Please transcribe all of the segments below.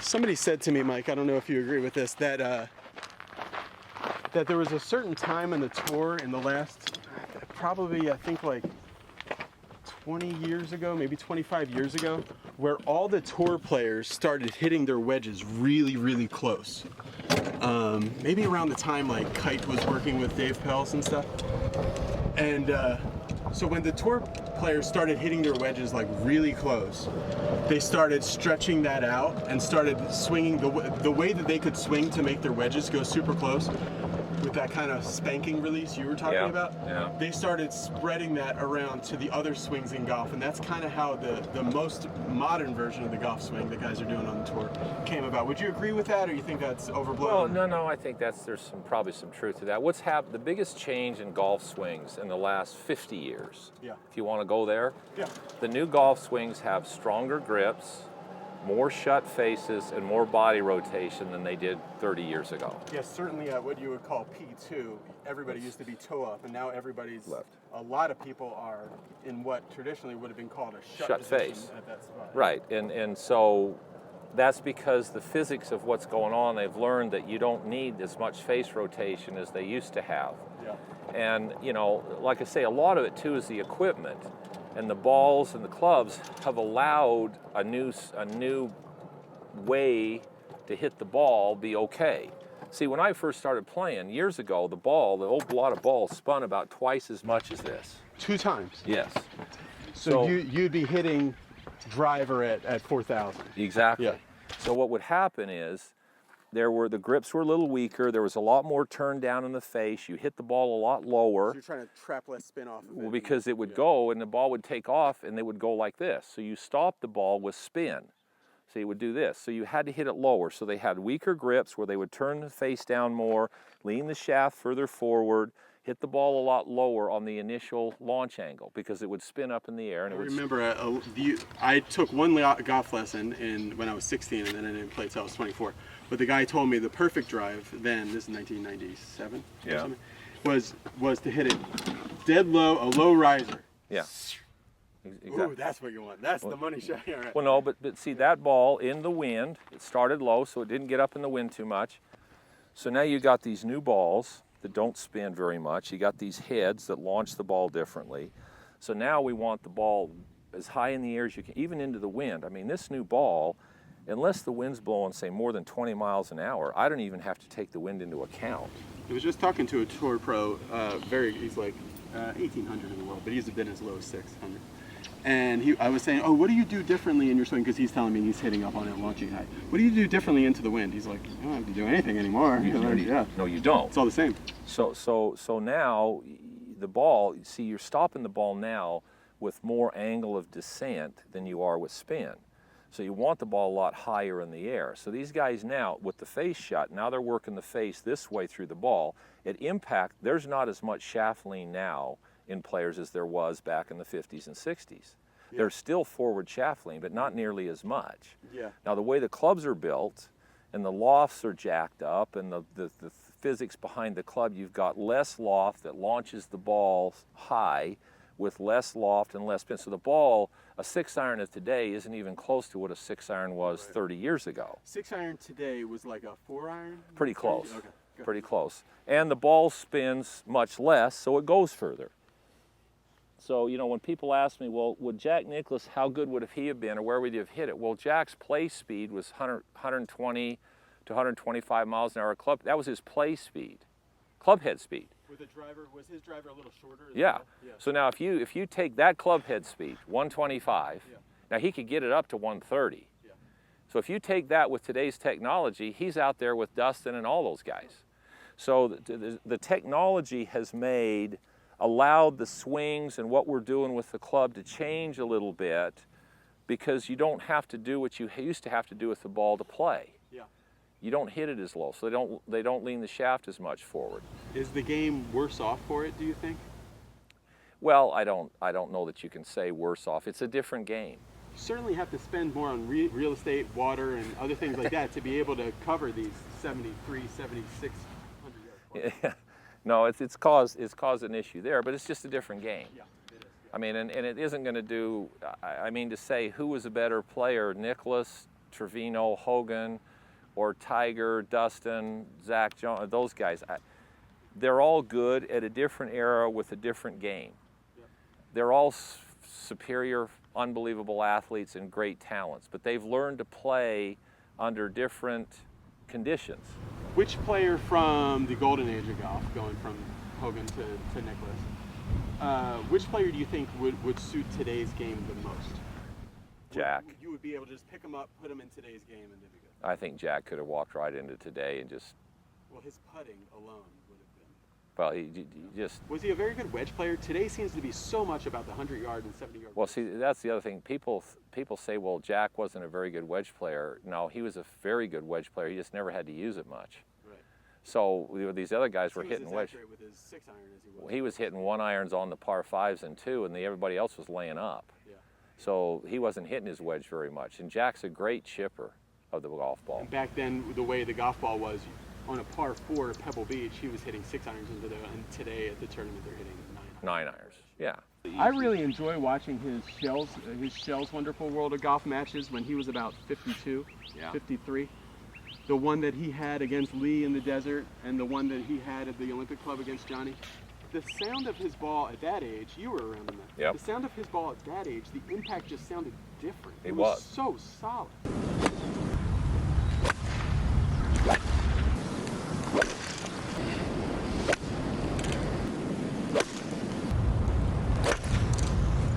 Somebody said to me, Mike, I don't know if you agree with this, that there was a certain time in the tour in the last, probably I think like 20 years ago, maybe 25 years ago, where all the tour players started hitting their wedges really, really close. Maybe around the time like Kite was working with Dave Pelz and stuff. And so when the tour players started hitting their wedges like really close, they started stretching that out and started swinging the way that they could swing to make their wedges go super close with that kind of spanking release you were talking about. Yeah. They started spreading that around to the other swings in golf, and that's kind of how the most modern version of the golf swing that guys are doing on the tour came about. Would you agree with that, or you think that's overblown? Well, no, I think there's probably some truth to that. What's happened? The biggest change in golf swings in the last 50 years. Yeah. If you want to go there. Yeah. The new golf swings have stronger grips, more shut faces, and more body rotation than they did 30 years ago. Yes, certainly at what you would call P2, everybody used to be toe up, and now everybody's left. A lot of people are in what traditionally would have been called a shut position face at that spot. Right, and so that's because the physics of what's going on, they've learned that you don't need as much face rotation as they used to have. Yeah. And, you know, like I say, a lot of it too is the equipment. And the balls and the clubs have allowed a new way to hit the ball be okay. See, when I first started playing years ago, the old lot of balls spun about twice as much as this. 2 times? Yes. So you'd be hitting driver at 4,000. Exactly. Yeah. So what would happen is the grips were a little weaker. There was a lot more turn down in the face. You hit the ball a lot lower. So you're trying to trap less spin off of it. Well, because it would go and the ball would take off and they would go like this. So you stop the ball with spin. So you would do this. So you had to hit it lower. So they had weaker grips where they would turn the face down more, lean the shaft further forward, hit the ball a lot lower on the initial launch angle because it would spin up in the air. And I remember I took one golf lesson when I was 16, and then I didn't play until I was 24. But the guy told me the perfect drive then, this is 1997 or something, was to hit it dead low, a low riser. Yeah. Exactly. Ooh, that's what you want. That's the money shot. Yeah, right. Well, no, but see that ball in the wind, it started low, so it didn't get up in the wind too much. So now you got these new balls that don't spin very much. You got these heads that launch the ball differently. So now we want the ball as high in the air as you can, even into the wind. I mean, this new ball, unless the wind's blowing, say, more than 20 miles an hour, I don't even have to take the wind into account. I was just talking to a tour pro, he's like 1,800 in the world, but he's been as low as 600. And I was saying, oh, what do you do differently in your swing? Because he's telling me he's hitting up on it, launching high. What do you do differently into the wind? He's like, you don't have to do anything anymore. No, you don't. It's all the same. So now the ball, see, you're stopping the ball now with more angle of descent than you are with spin. So you want the ball a lot higher in the air. So these guys now, with the face shot, now they're working the face this way through the ball. At impact, there's not as much shaft lean now in players as there was back in the 50s and 60s. Yeah. There's still forward shaft lean, but not nearly as much. Yeah. Now the way the clubs are built and the lofts are jacked up and the physics behind the club, you've got less loft that launches the ball high with less loft and less spin. So the ball, a 6-iron of today isn't even close to what a 6-iron was 30 years ago. 6-iron today was like a 4-iron? Pretty close. Okay. Good. Pretty close. And the ball spins much less, so it goes further. So, you know, when people ask me, well, would Jack Nicklaus, how good would he have been or where would he have hit it? Well, Jack's play speed was 120 to 125 miles an hour club. That was his play speed, club head speed. With a driver, was his driver a little shorter? Yeah. So now if you take that club head speed, 125, now he could get it up to 130. Yeah. So if you take that with today's technology, he's out there with Dustin and all those guys. So the technology has allowed the swings and what we're doing with the club to change a little bit because you don't have to do what you used to have to do with the ball to play. Yeah. You don't hit it as low, so they don't lean the shaft as much forward. Is the game worse off for it, do you think? Well, I don't know that you can say worse off. It's a different game. You certainly have to spend more on real estate, water, and other things like that to be able to cover these 73, 7600 yard balls. No, it's caused an issue there, but it's just a different game. Yeah, it is. I mean, and it isn't going to do. I mean, to say who was a better player, Nicklaus Trevino, Hogan, or Tiger, Dustin, Zach Jones, those guys, they're all good at a different era with a different game. Yep. They're all superior, unbelievable athletes and great talents, but they've learned to play under different conditions. Which player from the golden age of golf, going from Hogan to Nicklaus, which player do you think would suit today's game the most? Jack. You would be able to just pick him up, put him in today's game, and they'd be good. I think Jack could have walked right into today and just... Well, his putting alone would have been... Well, he just... Was he a very good wedge player? Today seems to be so much about the 100-yard and 70-yard. Well, see, that's the other thing. People say, well, Jack wasn't a very good wedge player. No, he was a very good wedge player. He just never had to use it much. Right. So these other guys were hitting wedge. He was as accurate with his 6-iron as he was. Well, he was hitting 1-irons on the par 5s and 2, and everybody else was laying up. Yeah. So he wasn't hitting his wedge very much. And Jack's a great chipper of the golf ball. And back then, the way the golf ball was, on a par 4 at Pebble Beach, he was hitting 6-irons into and today at the tournament they're hitting 9-irons, yeah. I really enjoy watching his Shell's Wonderful World of Golf matches when he was about 52, 53. The one that he had against Lee in the desert and the one that he had at the Olympic Club against Johnny. The sound of his ball at that age, you were around in that. Yep. The sound of his ball at that age, the impact just sounded different. It was. So solid.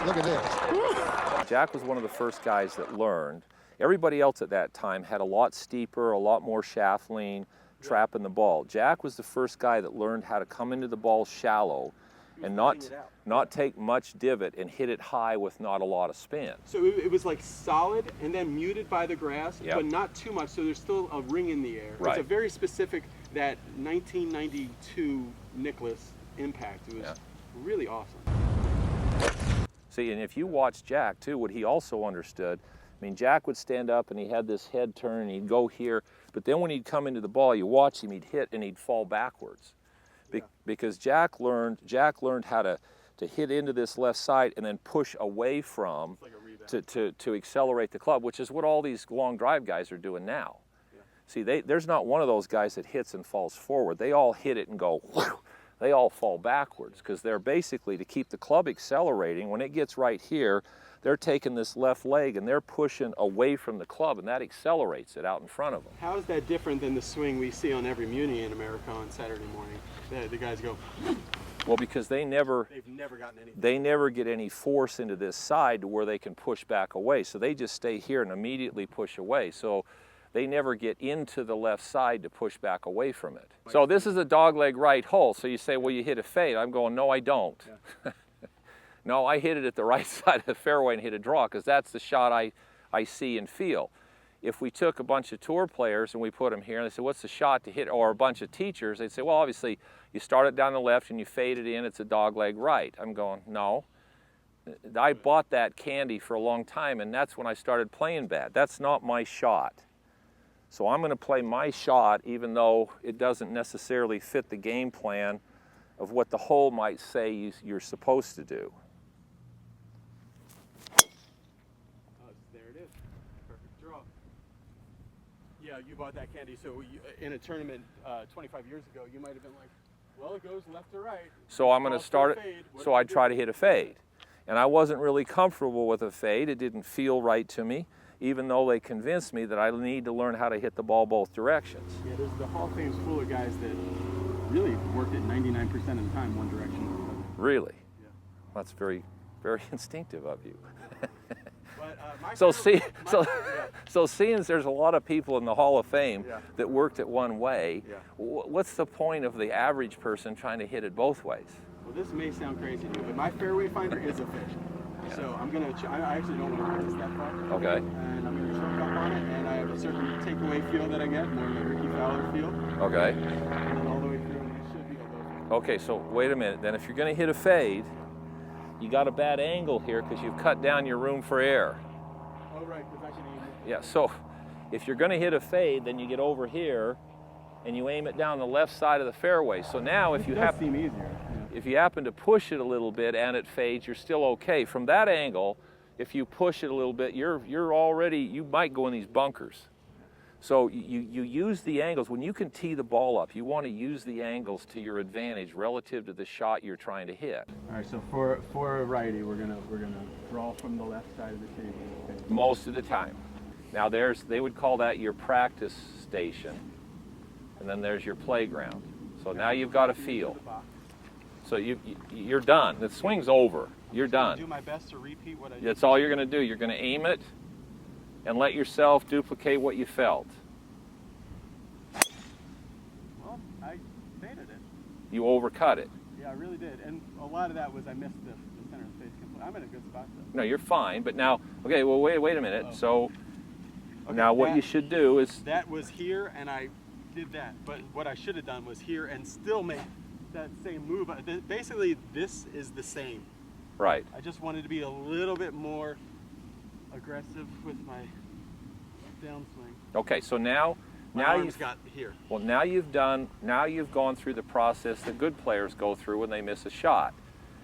Look at this. Jack was one of the first guys that learned. Everybody else at that time had a lot steeper, a lot more shaft lean, trapping the ball. Jack was the first guy that learned how to come into the ball shallow and not take much divot and hit it high with not a lot of spin. So it was like solid and then muted by the grass, Yep. but not too much, so there's still a ring in the air. Right. It's a very specific, that 1992 Nicklaus impact. It was really awesome. See, and if you watch Jack too, what he also understood, I mean, Jack would stand up and he had this head turn and he'd go here, but then when he'd come into the ball, you watch him, he'd hit and he'd fall backwards. Because Jack learned how to hit into this left side and then push away from to accelerate the club, which is what all these long drive guys are doing now. Yeah. See, there's not one of those guys that hits and falls forward. They all hit it and go, whew, they all fall backwards because they're basically, to keep the club accelerating, when it gets right here, they're taking this left leg and they're pushing away from the club, and that accelerates it out in front of them. How is that different than the swing we see on every Muni in America on Saturday morning? The guys go... Well, because they've never gotten anything. They never get any force into this side to where they can push back away. So they just stay here and immediately push away. So they never get into the left side to push back away from it. So this is a dogleg right hole. So you say, well, you hit a fade. I'm going, no, I don't. Yeah. No, I hit it at the right side of the fairway and hit a draw, because that's the shot I see and feel. If we took a bunch of tour players and we put them here and they said, what's the shot to hit? Or a bunch of teachers, they'd say, well, obviously, you start it down the left and you fade it in, it's a dogleg right. I'm going, no. I bought that candy for a long time, and that's when I started playing bad. That's not my shot. So I'm going to play my shot even though it doesn't necessarily fit the game plan of what the hole might say you're supposed to do. There it is. Perfect draw. Yeah, you bought that candy, so in a tournament 25 years ago, you might have been like, well, it goes left or right. So I'm going to start it, so I try to hit a fade. And I wasn't really comfortable with a fade. It didn't feel right to me, even though they convinced me that I need to learn how to hit the ball both directions. Yeah, there's the Hall of Fame's full of guys that really worked it 99% of the time one direction or the other. Really? Yeah. That's very, very instinctive of you. But, so seeing as there's a lot of people in the Hall of Fame that worked it one way, what's the point of the average person trying to hit it both ways? Well, this may sound crazy to you, but my fairway finder is a fish. Yeah. So I'm going to, I actually don't want to practice that far. Okay. And I'm going to short up on it, and I have a certain takeaway feel that I get, more of a Ricky Fowler feel. Okay. And then all the way through, and it should be a low. Okay, so wait a minute. Then if you're going to hit a fade, you got a bad angle here because you've cut down your room for air. Oh, right, because I can aim it. Yeah, so if you're going to hit a fade, then you get over here and you aim it down the left side of the fairway. So now if you seem easier. if you happen to push it a little bit and it fades, you're still okay. From that angle, if you push it a little bit, you're already, you might go in these bunkers. So you use the angles. When you can tee the ball up, you want to use the angles to your advantage relative to the shot you're trying to hit. All right, so for a righty, we're gonna draw from the left side of the table. Okay. Most of the time. Now they would call that your practice station, and then there's your playground. So now you've got a feel. So you're done. The swing's over. You're done. Do my best to repeat what I did. That's all you're going to do. You're going to aim it and let yourself duplicate what you felt. Well, I faded it. You overcut it. Yeah, I really did. And a lot of that was I missed the center of the face completely. I'm in a good spot though. No, you're fine. But now, okay, well, wait a minute. Oh. So Okay, now what you should do is, that was here, and I did that. But what I should have done was here and still make that same move. Basically, this is the same. right. I just wanted to be a little bit more aggressive with my downswing. Okay, so now My arms you've got here. well, now you've gone through the process that good players go through when they miss a shot.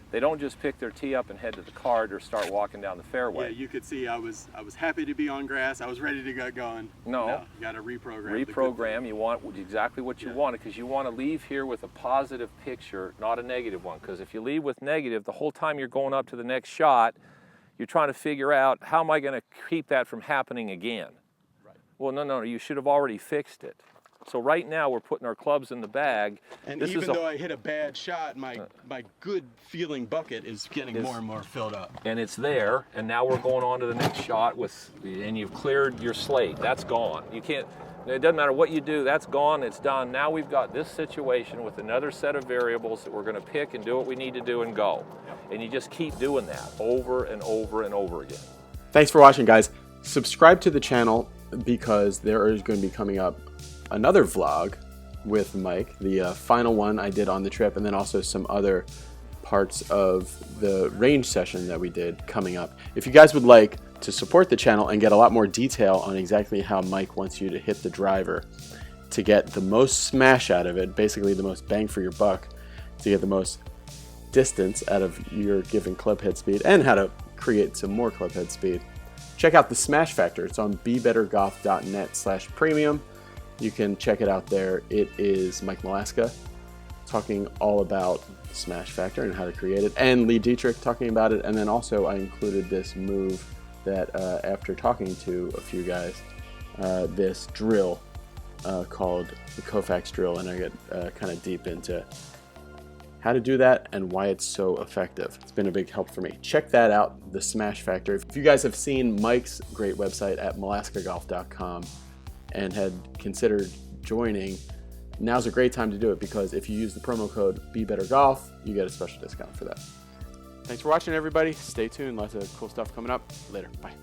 They don't just pick their tee up and head to the cart or start walking down the fairway. Yeah, you could see I was happy to be on grass. I was ready to get going. No. You got to reprogram. Reprogram. You want exactly what you wanted, because you want to leave here with a positive picture, not a negative one. Because if you leave with negative, the whole time you're going up to the next shot, you're trying to figure out, how am I going to keep that from happening again? Right. Well, no, you should have already fixed it. So right now we're putting our clubs in the bag. And This even is a- though I hit a bad shot, my good feeling bucket is getting more and more filled up. And it's there, and now we're going on to the next shot and you've cleared your slate. That's gone. You can't, it doesn't matter what you do, that's gone, it's done. Now we've got this situation with another set of variables that we're going to pick and do what we need to do and go. And you just keep doing that over and over and over again. Thanks for watching, guys. Subscribe to the channel because there is going to be coming up another vlog with Mike, the final one I did on the trip, and then also some other parts of the range session that we did coming up. If you guys would like to support the channel and get a lot more detail on exactly how Mike wants you to hit the driver to get the most smash out of it, basically the most bang for your buck, to get the most distance out of your given club head speed, and how to create some more club head speed, check out the Smash Factor. It's on bebettergolf.net/premium. You can check it out there. It is Mike Malaska talking all about Smash Factor and how to create it, and Lee Dietrick talking about it. And then also I included this move that after talking to a few guys, this drill called the Koufax drill, and I get kind of deep into how to do that and why it's so effective. It's been a big help for me. Check that out, the Smash Factor. If you guys have seen Mike's great website at malaskagolf.com and had considered joining, now's a great time to do it, because if you use the promo code BeBetterGolf, you get a special discount for that. Thanks for watching, everybody. Stay tuned. Lots of cool stuff coming up. Later. Bye.